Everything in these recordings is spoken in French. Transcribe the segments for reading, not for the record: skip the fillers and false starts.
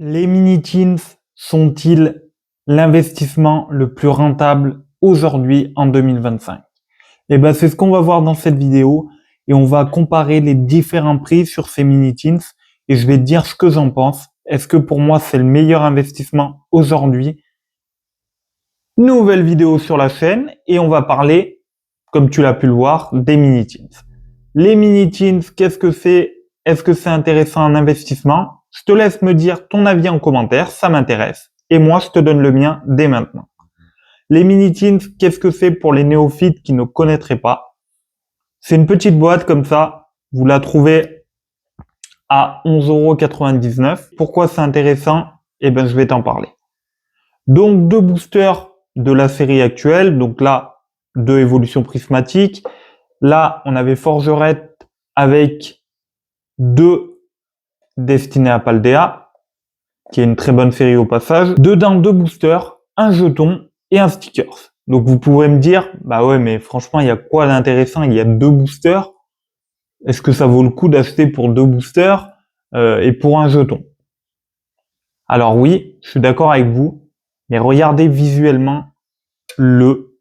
Les mini-teens sont-ils l'investissement le plus rentable aujourd'hui en 2025? Eh ben, c'est ce qu'on va voir dans cette vidéo et on va comparer les différents prix sur ces mini-teens et je vais te dire ce que j'en pense. Est-ce que pour moi c'est le meilleur investissement aujourd'hui? Nouvelle vidéo sur la chaîne et on va parler, comme tu l'as pu le voir, des mini-teens. Les mini-teens, qu'est-ce que c'est? Est-ce que c'est intéressant en investissement? Je te laisse me dire ton avis en commentaire, ça m'intéresse. Et moi, je te donne le mien dès maintenant. Les mini-teens, qu'est-ce que c'est pour les néophytes qui ne connaîtraient pas? C'est une petite boîte comme ça. Vous la trouvez à 11,99 €. Pourquoi c'est intéressant? Eh ben, je vais t'en parler. Donc, deux boosters de la série actuelle. Donc là, deux évolutions prismatiques. Là, on avait Forgerette avec deux destinés à Paldea, qui est une très bonne série au passage. Dedans, deux boosters, un jeton et un stickers. Donc vous pouvez me dire, bah ouais, mais franchement, il y a quoi d'intéressant? Il y a deux boosters. Est-ce que ça vaut le coup d'acheter pour deux boosters et pour un jeton? Alors oui, je suis d'accord avec vous, mais regardez visuellement le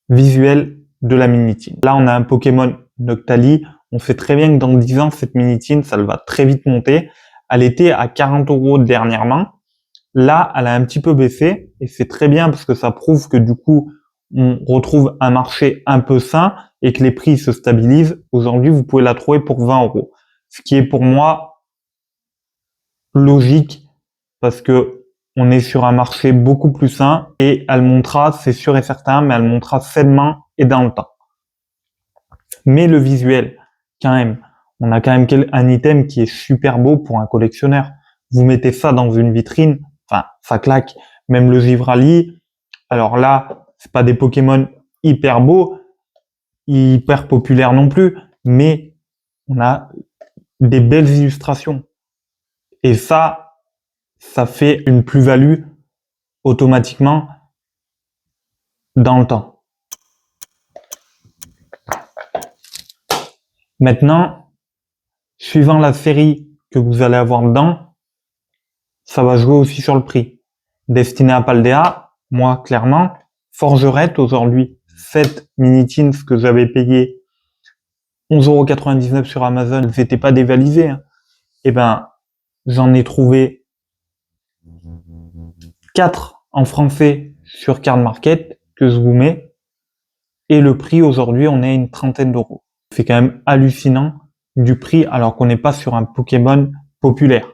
visuel de la mini-team. Là, on a un Pokémon Noctali. On sait très bien que dans 10 ans, cette mini-team, ça va très vite monter. Elle était à 40 € dernièrement. Là, elle a un petit peu baissé et c'est très bien parce que ça prouve que du coup, on retrouve un marché un peu sain et que les prix se stabilisent. Aujourd'hui, vous pouvez la trouver pour 20 €. Ce qui est pour moi logique parce que on est sur un marché beaucoup plus sain et elle montera, c'est sûr et certain, mais elle montera sainement et dans le temps. Mais le visuel, quand même, on a quand même un item qui est super beau pour un collectionneur. Vous mettez ça dans une vitrine, enfin, ça claque. Même le Givrali, alors là, c'est pas des Pokémon hyper beaux, hyper populaires non plus, mais on a des belles illustrations. Et ça fait une plus-value automatiquement dans le temps. Maintenant, suivant la série que vous allez avoir dedans, ça va jouer aussi sur le prix. Destiné à Paldea, moi, clairement, Forgerette, aujourd'hui, 7 mini-teens que j'avais payé 11,99 € sur Amazon, ils n'étaient pas dévalisés. Hein. Eh ben, j'en ai trouvé 4 en français sur Card Market que je vous mets. Et le prix, aujourd'hui, on est à une trentaine d'euros. C'est quand même hallucinant du prix alors qu'on n'est pas sur un Pokémon populaire.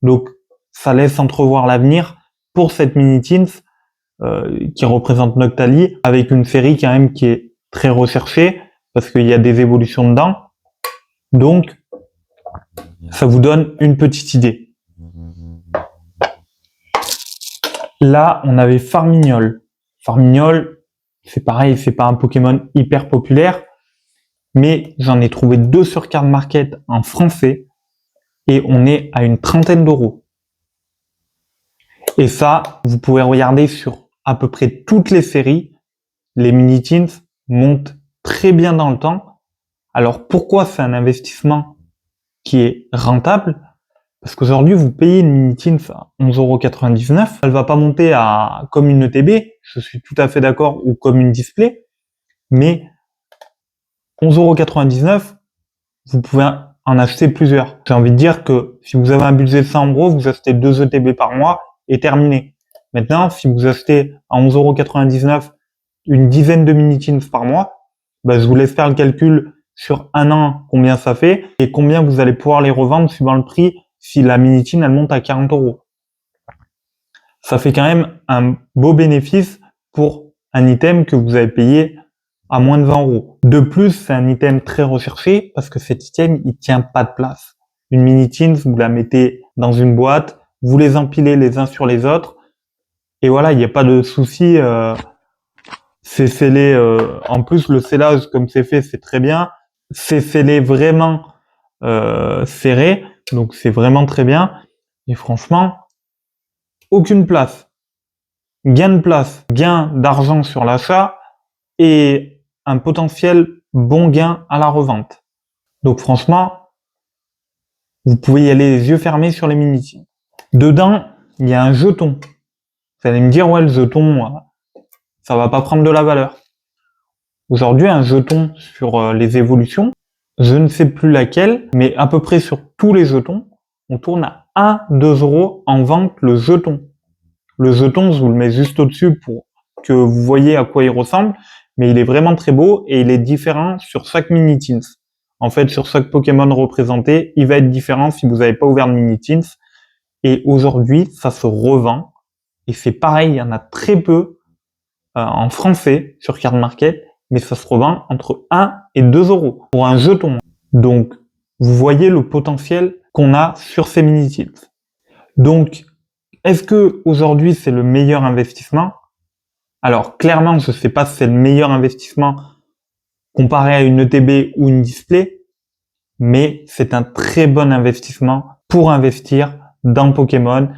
Donc, ça laisse entrevoir l'avenir pour cette mini-teens qui représente Noctali avec une série quand même qui est très recherchée parce qu'il y a des évolutions dedans. Donc, ça vous donne une petite idée. Là, on avait Farmignol. Farmignol, c'est pareil, c'est pas un Pokémon hyper populaire, mais j'en ai trouvé 2 sur Card Market en français et on est à une trentaine d'euros. Et ça, vous pouvez regarder sur à peu près toutes les séries, les mini-teens montent très bien dans le temps. Alors pourquoi c'est un investissement qui est rentable? Parce qu'aujourd'hui, vous payez une mini-teens à 11,99 €, elle va pas monter à comme une ETB, je suis tout à fait d'accord, ou comme une display, mais 11,99 €, vous pouvez en acheter plusieurs. J'ai envie de dire que si vous avez un budget de 100 €, vous achetez 2 ETB par mois et terminé. Maintenant, si vous achetez à 11,99 € une dizaine de mini-teens par mois, bah, je vous laisse faire le calcul sur un an combien ça fait et combien vous allez pouvoir les revendre suivant le prix si la mini-teen elle monte à 40 €. Ça fait quand même un beau bénéfice pour un item que vous avez payé à moins de 20 €. De plus, c'est un item très recherché parce que cet item, il tient pas de place. Une mini-teen, vous la mettez dans une boîte, vous les empilez les uns sur les autres et voilà, il n'y a pas de souci. C'est scellé. En plus, le scellage, comme c'est fait, c'est très bien. C'est scellé vraiment serré, donc c'est vraiment très bien. Et franchement, aucune place. Gain de place, gain d'argent sur l'achat et un potentiel bon gain à la revente. Donc franchement, vous pouvez y aller les yeux fermés sur les mini-teens. Dedans, il y a un jeton. Vous allez me dire, ouais, le jeton, ça va pas prendre de la valeur. Aujourd'hui, un jeton sur les évolutions, je ne sais plus laquelle, mais à peu près sur tous les jetons, on tourne à 1-2 euros en vente le jeton. Le jeton, je vous le mets juste au-dessus pour que vous voyez à quoi il ressemble, mais il est vraiment très beau et il est différent sur chaque mini-teens. En fait, sur chaque Pokémon représenté, il va être différent si vous n'avez pas ouvert de mini-teens. Et aujourd'hui, ça se revend. Et c'est pareil, il y en a très peu en français sur Card Market, mais ça se revend entre 1 et 2 euros pour un jeton. Donc, vous voyez le potentiel qu'on a sur ces mini-teens. Donc, est-ce que aujourd'hui c'est le meilleur investissement? Alors, clairement, je ne sais pas si c'est le meilleur investissement comparé à une ETB ou une display, mais c'est un très bon investissement pour investir dans Pokémon,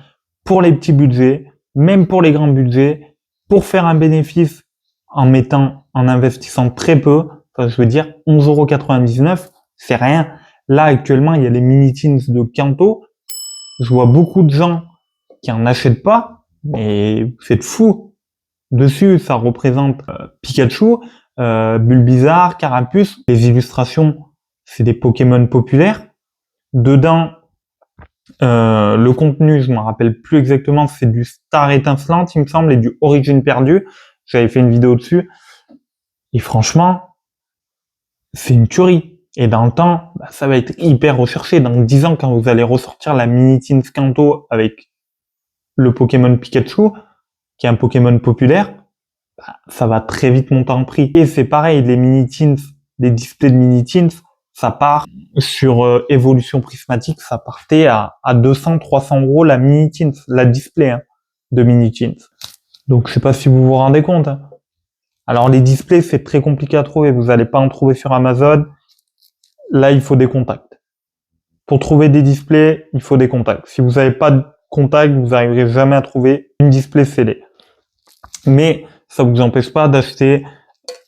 pour les petits budgets, même pour les grands budgets, pour faire un bénéfice en investissant très peu. Enfin, je veux dire, 11,99 €, c'est rien. Là, actuellement, il y a les mini-teens de Kanto. Je vois beaucoup de gens qui en achètent pas, mais c'est fou. Dessus, ça représente Pikachu, Bulbizarre, Carapuce. Les illustrations, c'est des Pokémon populaires. Dedans, le contenu, je me rappelle plus exactement, c'est du Star Étincelante, il me semble, et du Origine Perdue. J'avais fait une vidéo dessus. Et franchement, c'est une tuerie. Et dans le temps, ça va être hyper recherché. Dans 10 ans, quand vous allez ressortir la Mini Teens Kanto avec le Pokémon Pikachu, qui est un Pokémon populaire, ça va très vite monter en prix. Et c'est pareil, les mini-teens, les displays de mini-teens, ça part sur évolution prismatique, ça partait à 200-300 € la mini-teens, la display de mini-teens. Donc je sais pas si vous vous rendez compte. Alors les displays, c'est très compliqué à trouver, vous n'allez pas en trouver sur Amazon. Là, il faut des contacts. Pour trouver des displays, il faut des contacts. Si vous n'avez pas de contacts, vous n'arriverez jamais à trouver une display CD. Mais ça vous empêche pas d'acheter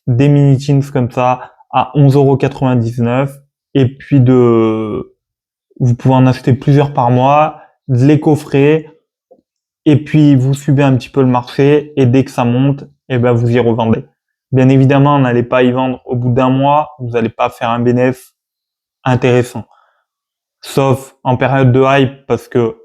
des mini-teens comme ça à 11,99 € et puis vous pouvez en acheter plusieurs par mois, de les coffrer et puis vous suivez un petit peu le marché et dès que ça monte, et ben vous y revendez. Bien évidemment, n'allez pas y vendre au bout d'un mois, vous n'allez pas faire un bénéfice intéressant. Sauf en période de hype parce que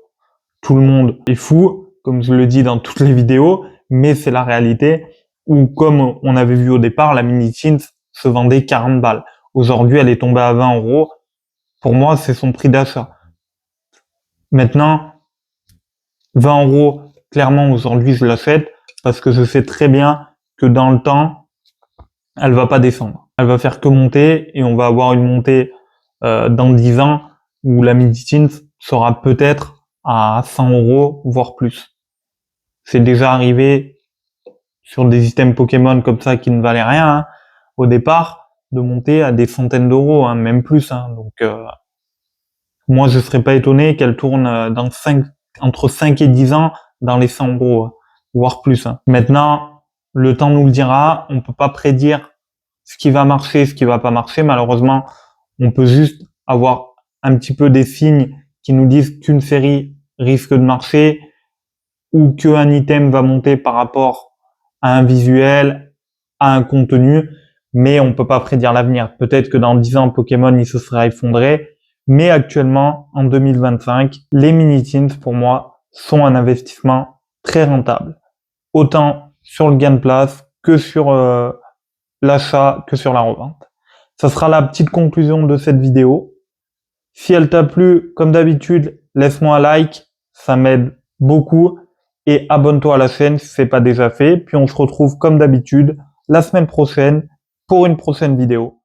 tout le monde est fou, comme je le dis dans toutes les vidéos, mais c'est la réalité, où comme on avait vu au départ, la mini teens se vendait 40 balles. Aujourd'hui, elle est tombée à 20 €. Pour moi, c'est son prix d'achat. Maintenant, 20 €, clairement, aujourd'hui, je l'achète parce que je sais très bien que dans le temps, elle va pas descendre. Elle va faire que monter et on va avoir une montée dans 10 ans où la mini teens sera peut-être à 100 €, voire plus. C'est déjà arrivé sur des items Pokémon comme ça qui ne valaient rien au départ, de monter à des centaines d'euros, même plus. Donc moi je serais pas étonné qu'elle tourne entre 5 et 10 ans dans les 100 €, voire plus. Maintenant, le temps nous le dira, on peut pas prédire ce qui va marcher, ce qui va pas marcher. Malheureusement, on peut juste avoir un petit peu des signes qui nous disent qu'une série risque de marcher ou qu'un item va monter par rapport à un visuel, à un contenu, mais on peut pas prédire l'avenir. Peut-être que dans 10 ans, Pokémon, il se sera effondré, mais actuellement, en 2025, les mini-teens, pour moi, sont un investissement très rentable. Autant sur le gain de place que sur l'achat, que sur la revente. Ça sera la petite conclusion de cette vidéo. Si elle t'a plu, comme d'habitude, laisse-moi un like, ça m'aide beaucoup. Et abonne-toi à la chaîne si ce n'est pas déjà fait. Puis on se retrouve comme d'habitude la semaine prochaine pour une prochaine vidéo.